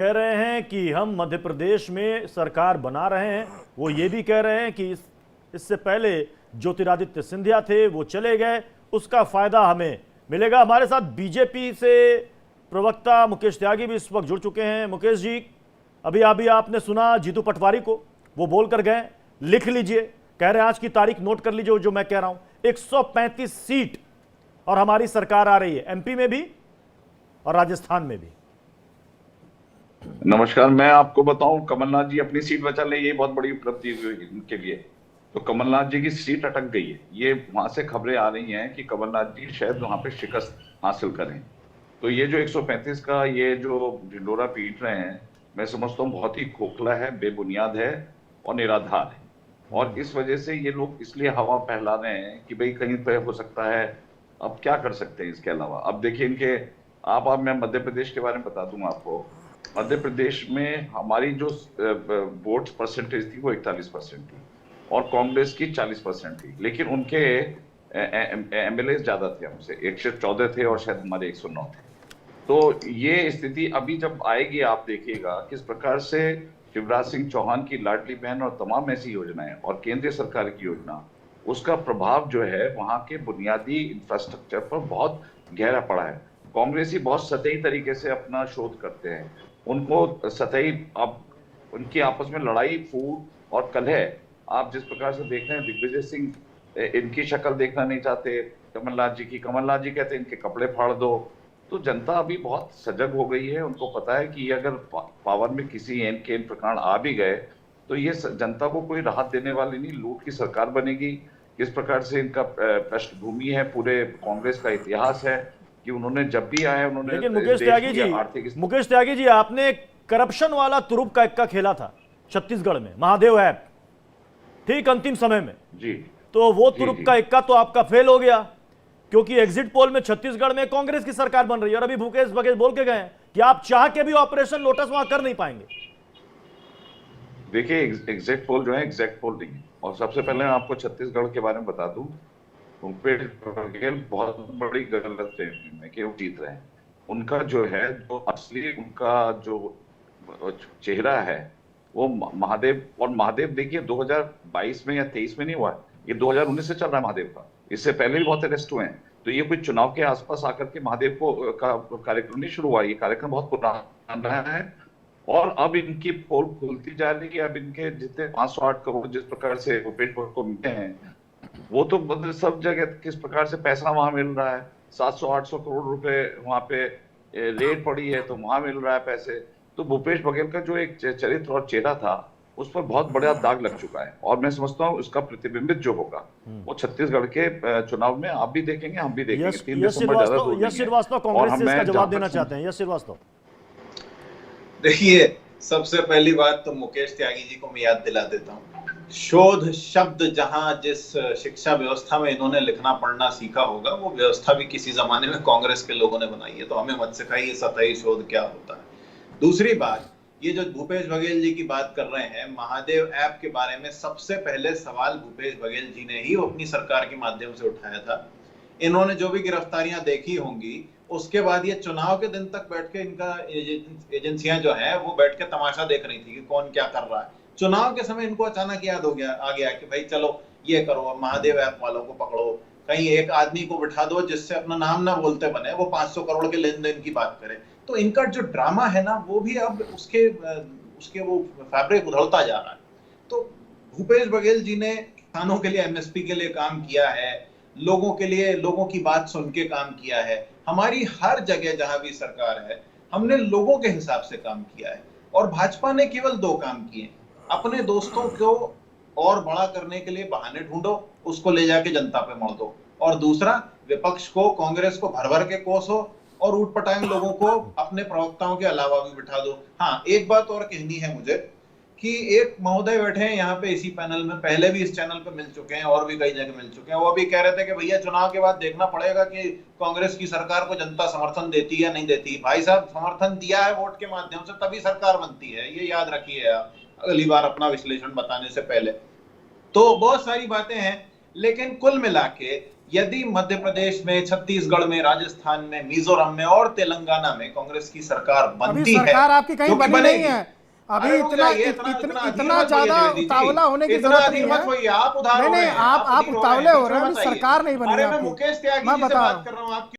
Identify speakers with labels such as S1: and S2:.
S1: कह रहे हैं कि हम मध्य प्रदेश में सरकार बना रहे हैं। वो ये भी कह रहे हैं कि इससे पहले ज्योतिरादित्य सिंधिया थे, वो चले गए, उसका फायदा हमें मिलेगा। हमारे साथ बीजेपी से प्रवक्ता मुकेश त्यागी भी इस वक्त जुड़ चुके हैं। मुकेश जी, अभी अभी आपने सुना जीतू पटवारी को, वो बोल कर गए, लिख लीजिए, कह रहे हैं आज की तारीख नोट कर लीजिए जो मैं कह रहा हूं, 135 सीट और हमारी सरकार आ रही है, एमपी में भी और राजस्थान में भी।
S2: नमस्कार। मैं आपको बताऊं, कमलनाथ जी अपनी सीट बचा ले, ये बहुत बड़ी उपलब्धि हुई इनके लिए। तो कमलनाथ जी की सीट अटक गई है। ये वहां से खबरें आ रही हैं कि कमलनाथ जी शायद वहां पे शिकस्त हासिल करें। तो ये जो 135 का ये जो ढिंडोरा पीट रहे हैं, मैं समझता हूँ बहुत ही खोखला है, बेबुनियाद है और निराधार है। और इस वजह से ये लोग इसलिए हवा फैला रहे हैं कि भाई कहीं पे हो सकता है। अब क्या कर सकते हैं इसके अलावा? अब देखिए इनके, आप मैं मध्य प्रदेश के बारे में बता दूं आपको। मध्य प्रदेश में हमारी जो वोट परसेंटेज थी वो 41% थी और कांग्रेस की 40% थी, लेकिन उनके एमएलए ज्यादा थे हमसे, 114 थे और शायद हमारे 109 थे। तो ये स्थिति अभी जब आएगी आप देखिएगा किस प्रकार से शिवराज सिंह चौहान की लाडली बहन और तमाम ऐसी योजनाएं और केंद्रीय सरकार की योजना, उसका प्रभाव जो है वहां के बुनियादी इंफ्रास्ट्रक्चर पर बहुत गहरा पड़ा है। कांग्रेसी बहुत सतही तरीके से अपना शोध करते हैं, उनको सतही, अब उनकी आपस में लड़ाई फूट और कलह आप जिस प्रकार से देख रहे हैं। दिग्विजय सिंह इनकी शक्ल देखना नहीं चाहते कमलनाथ जी की, कमलनाथ जी कहते हैं इनके कपड़े फाड़ दो। तो जनता अभी बहुत सजग हो गई है, उनको पता है कि अगर पावर में किसी एन के प्रकार आ भी गए तो ये जनता को कोई राहत देने वाली नहीं, लूट की सरकार बनेगी। किस प्रकार से इनका पृष्ठभूमि है, पूरे कांग्रेस का इतिहास है कि उन्होंने जब भी आया उन्होंने
S1: लेकिन मुकेश त्यागी जी, आपने करप्शन वाला तुरुप का इक्का खेला था छत्तीसगढ़ में, महादेव ऐप, ठीक अंतिम समय में
S2: जी।
S1: तो वो तुरुप का इक्का तो आपका फेल हो गया, क्योंकि एग्जिट पोल में छत्तीसगढ़ में कांग्रेस की सरकार बन रही है और अभी भूपेश बघेल बोल के गए कि आप चाह के भी ऑपरेशन लोटस वहां कर नहीं पाएंगे।
S2: देखिए एग्जैक्ट पोल जो है एग्जैक्ट पोल नहीं है। और सबसे पहले मैं आपको छत्तीसगढ़ के बारे में बता दूं, भूपेश बघेल बहुत बड़ी गलत फहमी में कि वो जीत रहे हैं। उनका जो है, जो असली उनका जो चेहरा है वो महादेव। और महादेव देखिए 2022 में या 23 में नहीं हुआ, ये 2019 से चल रहा है महादेव का। इससे पहले भी बहुत अरेस्ट हुए हैं। तो ये कोई चुनाव के आसपास आकर के महादेव को का कार्यक्रम नहीं शुरू हुआ, ये कार्यक्रम बहुत पुराना है। और अब इनकी पोल खुलती जा रही है। अब इनके जितने 508 करोड़ जिस प्रकार से भूपेश बघेल को मिलते हैं, वो तो मतलब सब जगह किस प्रकार से पैसा वहां मिल रहा है। 700-800 करोड़ रुपए वहां पे रेड पड़ी है तो वहां मिल रहा है पैसे। तो भूपेश बघेल का जो एक चरित्र और चेहरा था उस पर बहुत बड़ा दाग लग चुका है। और मैं समझता हूँ उसका प्रतिबिंबित जो होगा वो छत्तीसगढ़ के चुनाव में आप भी देखेंगे, हम भी देखेंगे। 3 दिसंबर ज्यादा दूर नहीं है।
S1: श्रीवास्तव कांग्रेस से इसका जवाब देना चाहते हैं। श्रीवास्तव,
S3: देखिए, सबसे पहली बात तो मुकेश त्यागी जी को मैं याद दिला देता हूँ, शोध शब्द जहां जिस शिक्षा व्यवस्था में इन्होंने लिखना पढ़ना सीखा होगा, वो व्यवस्था भी किसी जमाने में कांग्रेस के लोगों ने बनाई है। तो हमें मत सिखाइए सतही शोध क्या होता है। दूसरी बात, ये जो भूपेश बघेल जी की बात कर रहे हैं, महादेव ऐप के बारे में सबसे पहले सवाल भूपेश बघेल जी ने ही अपनी सरकार के माध्यम से उठाया था। इन्होंने जो भी गिरफ्तारियां देखी होंगी, उसके बाद ये चुनाव के दिन तक बैठ के इनका एजेंसियां जो है वो बैठ के तमाशा देख रही थी कि कौन क्या कर रहा है। चुनाव के समय इनको अचानक याद आ गया कि भाई चलो ये करो, महादेव ऐप वालों को पकड़ो, कहीं एक आदमी को बिठा दो जिससे अपना नाम ना बोलते बने, वो 500 करोड़ के लेन देन की बात करे। तो इनका जो ड्रामा है ना, वो भी अब उसके वो फैब्रिक उधड़ता जा रहा है। तो भूपेश बघेल जी ने किसानों के लिए, एमएसपी के लिए काम किया है, लोगों के लिए, लोगों की बात सुन के काम किया है। हमारी हर जगह जहां भी सरकार है, हमने लोगों के हिसाब से काम किया है। और भाजपा ने केवल 2 काम किए, अपने दोस्तों को और बड़ा करने के लिए बहाने ढूंढो, उसको ले जाके जनता पे मर दो, और दूसरा विपक्ष को, कांग्रेस को भर भर के कोसो और ऊट पटांग लोगों को अपने प्रवक्ताओं के अलावा भी बिठा दो। हाँ, एक बात और कहनी है मुझे कि एक महोदय बैठे हैं यहाँ पे इसी पैनल में, पहले भी इस चैनल पे मिल चुके हैं और भी कई जगह मिल चुके हैं। वो भी कह रहे थे कि भैया चुनाव के बाद देखना पड़ेगा कि कांग्रेस की सरकार को जनता समर्थन देती है या नहीं देती। भाई साहब, समर्थन दिया है वोट के माध्यम से, तभी सरकार बनती है, ये याद रखिए आप अगली बार अपना विश्लेषण बताने से पहले। तो बहुत सारी बातें हैं, लेकिन कुल मिला के यदि मध्य प्रदेश में, छत्तीसगढ़ में, राजस्थान में, मिजोरम में और तेलंगाना में कांग्रेस की सरकार बनती है,
S4: सरकार आपकी कहीं बनी नहीं है अभी। इतना ज्यादा उतावला होने की जरूरत नहीं है।
S3: आप उधार
S4: नहीं, आप उतावले हो रहे हैं, सरकार नहीं बनी
S3: अरे
S4: है
S3: मैं
S4: आपकी।
S3: मुकेश त्यागी
S4: मैं
S3: जी से
S4: बता
S3: बात कर रहा हूँ। आप